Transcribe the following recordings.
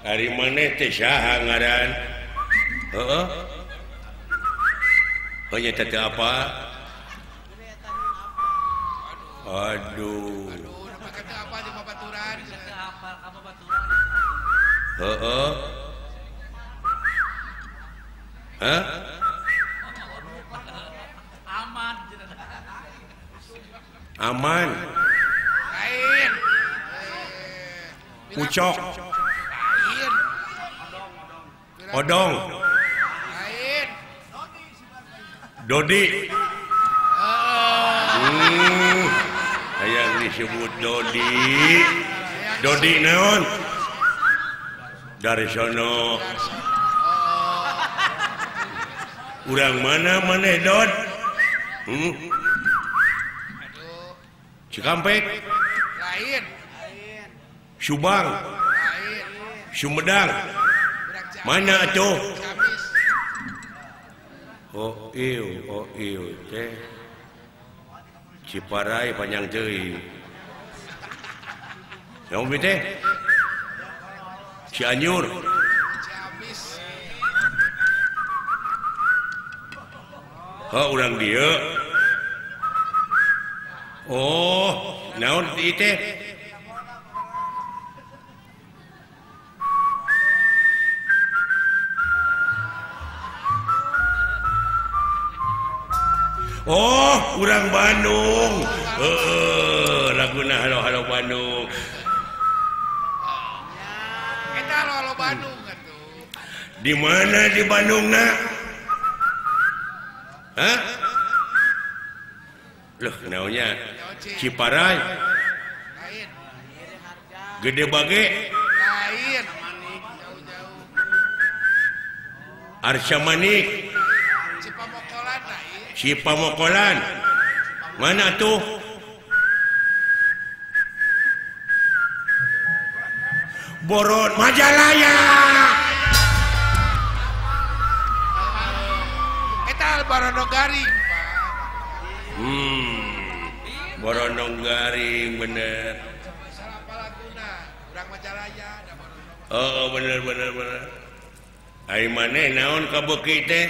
Ari maneh teh saha ngaran? Heeh. Oh nya teh apa? Aduh. Kata apa di babaturan? Apa baturan? Heeh. Hah? Aman. Aman. Lain. Pucok. Lain. Odong. Lain. Dodi. Hayang disebut Dodi. Dodi naon? Dari sono. Urang mana maneh Dod? Cikampek. Lain. Subang. Lain. Sumedang. Mana atuh? Kamis. Oh ieu teh. Ciparai panjang teuing. Naon teh? Cianjur. Ciamis. Urang dieu. Oh, naon ieu teh? Oh, urang Bandung. Laguna halo Bandung. Kita lo Bandung kan tuh. Di mana di Bandungna? Hah? Loh, naonnya? Ciparai. Lain. Gede Bage. Lain. Jauh-jauh. Arca Manik. Cipamokolan lain. Cipamokolan. Mana tuh? Boron Majalaya. Kita Barondogaring, Pak. Borondong-garing bener. Salah Palaguna, urang Majalaya, ada Barondogaring. Oh bener. Ai maneh naon ka beuki teh?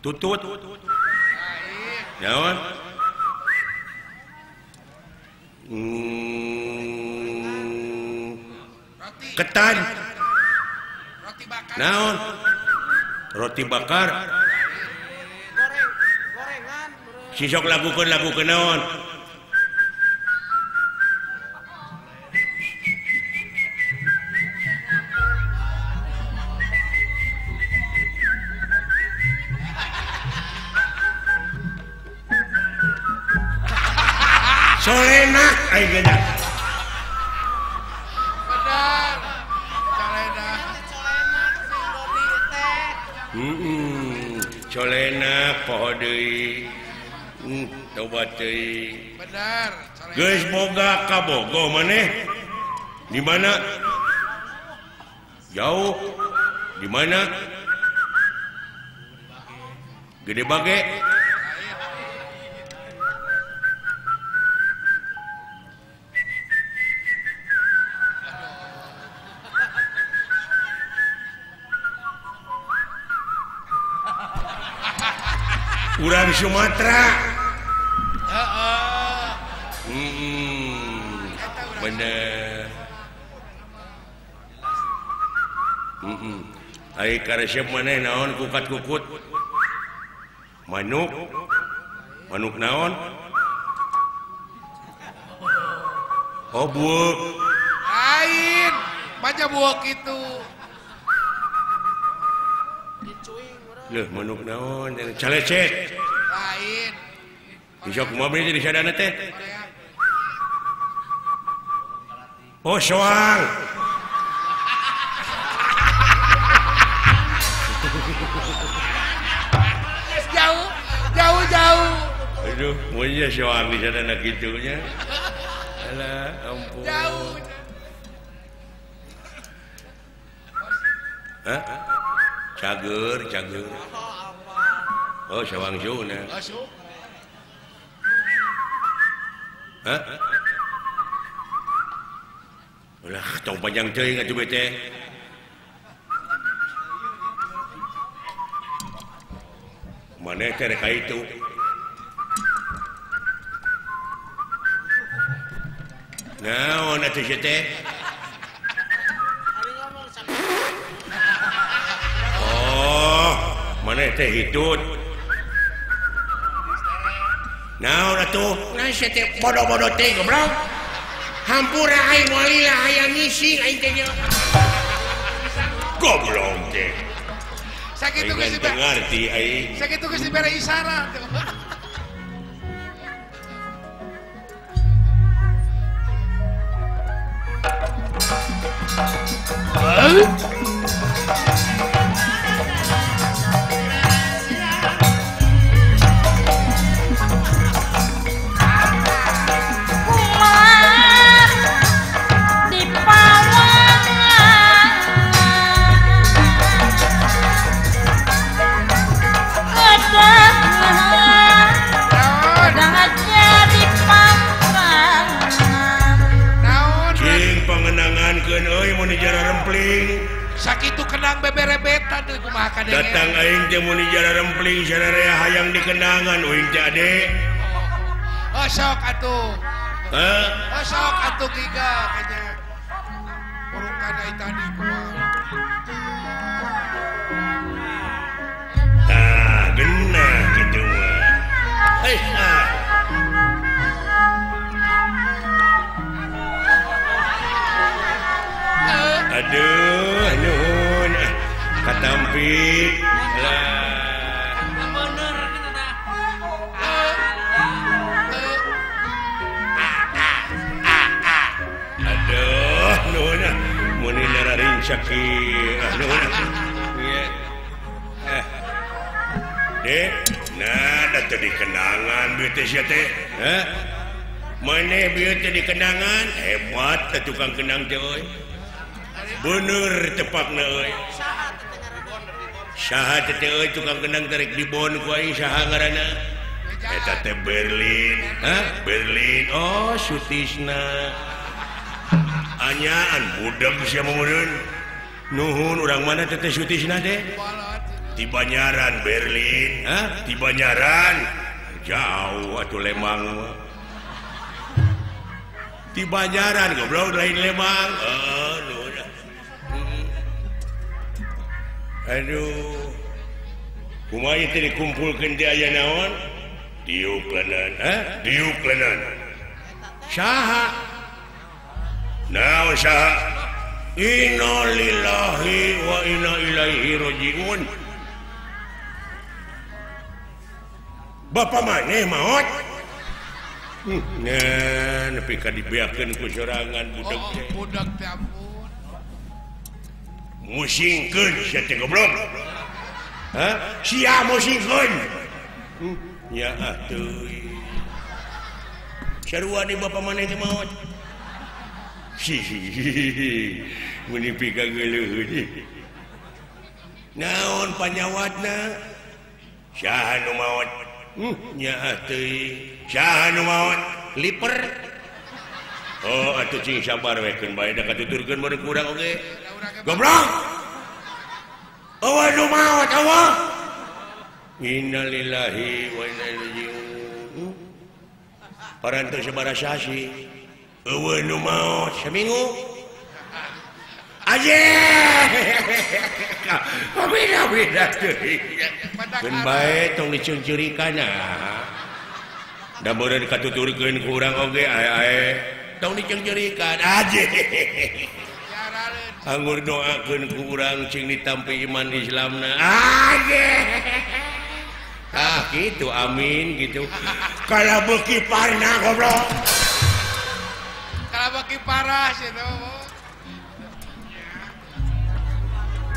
Tutut. Lain. Naon? Roti. Ketan. Roti bakar. Naon? Roti bakar. Gorengan. Sisok lagukeun naon? Solenak ai geuda. Benar. Calena. Solenak poho deui. Tobat deui. Benar. Geus boga ka Bogo maneh. Di mana? Jauh. Di mana? Gede Bage. Urang Sumatera. Bener. Ai karesep maneh naon kukat-kukut? Manuk. Manuk naon? Oh, buuk. Lain. Baca buok itu. Leuh, manuk naon? Calecet. Lain. Bisa kumaha beli di sadana teh? Oh, soang. Jauh. Aduh, monya soang di sadana kitunya. Alah, ampun. Jauh. Hah? Cager. Oh, sawang Juna. Masuk. Hah? Ulah tong panjang teuing atuh teh. Maneh teh rek itu. Naon atuh teh? Oh, maneh teh hitut. Naon atuh? Nah sia teh bodoh-bodoh teh goblok. Hampura aing walila hayang ngising aing teh. Goblok teh. Sakitu geus ngerti aing. Sakitu geus dibere isyarat. Sakitu kenang beberebetan teh kumaha ka denge. Datang aing teh mun jara rempling sararea hayang dikenangan uing teh ade. Oh sok atuh. Hah? Oh sok atuh giga kanya. Urukan ai tadi kumaha. Tah, genah kitu mah. Hei, aduh, nuhun katampi lah. Bener gitu dah. Aduh, nuhun mun nararing sakit. Nuhun. Iya. Dek, nah datu dikenangan bieu teh sia teh. Hah? Maneh bieu teh dikenangan, hebat teh tukang kenang teh euy. Bener tepakna euy. Saha teh euy tukang kenang tarik dibon ku aing saha ngaranna? Eta teh Berlin. Hah? Berlin. Oh, Sutisna. Anyaan budak sia meureun. Nuhun urang mana teh Sutisna teh? Di Banyaran Berlin. Hah? Di Banyaran. Jauh atuh Lembang mah. Di Banyaran goblok lain Lembang. Aduh, kumaha teh dikumpulkeun teh aya naon? Diuklanan, diuklanan. Saha? Naon saha? Inna lillahi wa inna ilaihi rajiun. Bapa maneh maot? Nah, nepi ka dibeakeun ku sorangan budak teh. Budak teh ampun. Musingkeun sia teh goblok. Hah? Sia musingkeun. Ya atuh. Sarua di bapa maneh teh maot. Hihihi. Mun nepi ka geuleuh. Naon panyawatna? Saha nu maot? Ya atuh. Saha nu maot? Liper. Oh, atuh cing sabar we keun bae da katuturkeun baru kurang oge. Goblok. Awa nu maot awa. Innalillahi wa inna ilaihi rajiun. Parantos sabaraha sasi. Awa nu maot saminggu. Aje. Beda-beda teuing. Keun bae tong dicuncurikana. Da meureun katuturkeun ku urang oge ae-ae. Tong dicuncurikan aje. Anggur doakeun ku urang cing ditampi iman Islamna. Aje. Ah gitu amin gitu. Kalau beuki parna goblok. Kalau beuki parah sih tuh.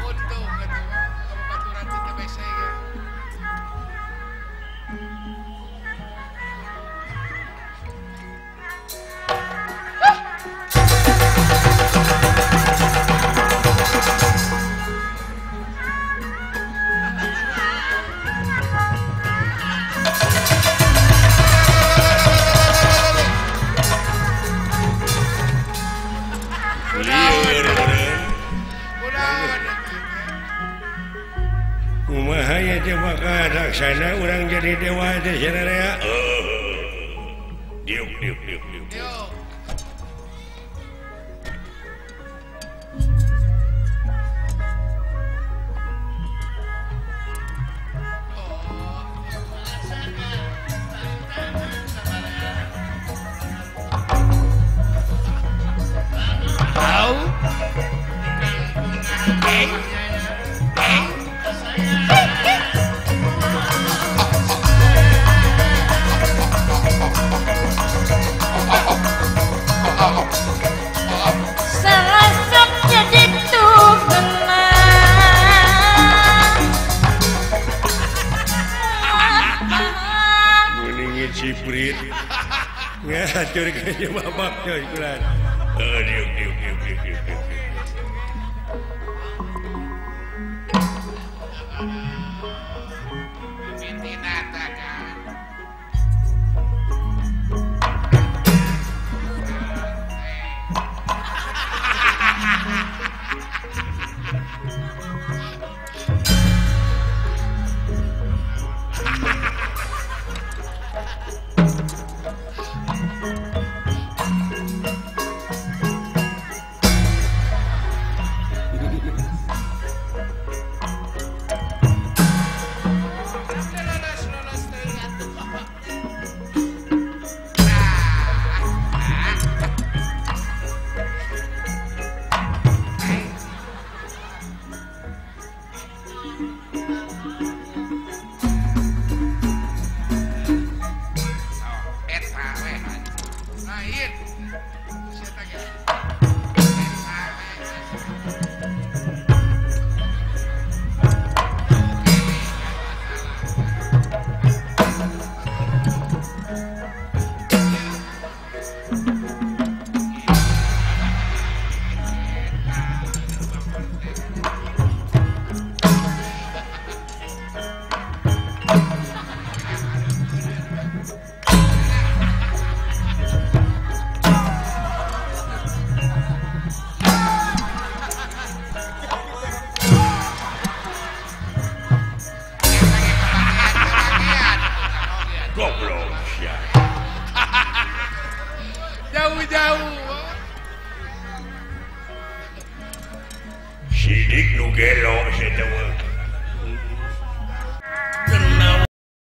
Untung gitu. Kalau baturan itu biasa ya. sana orang jadi dewa ya Yuk. Serasap jadi tukena meninggi ciprit ngatur kayaknya bapak coy kulan diuk Jauh. sidik nu gelo saya tahu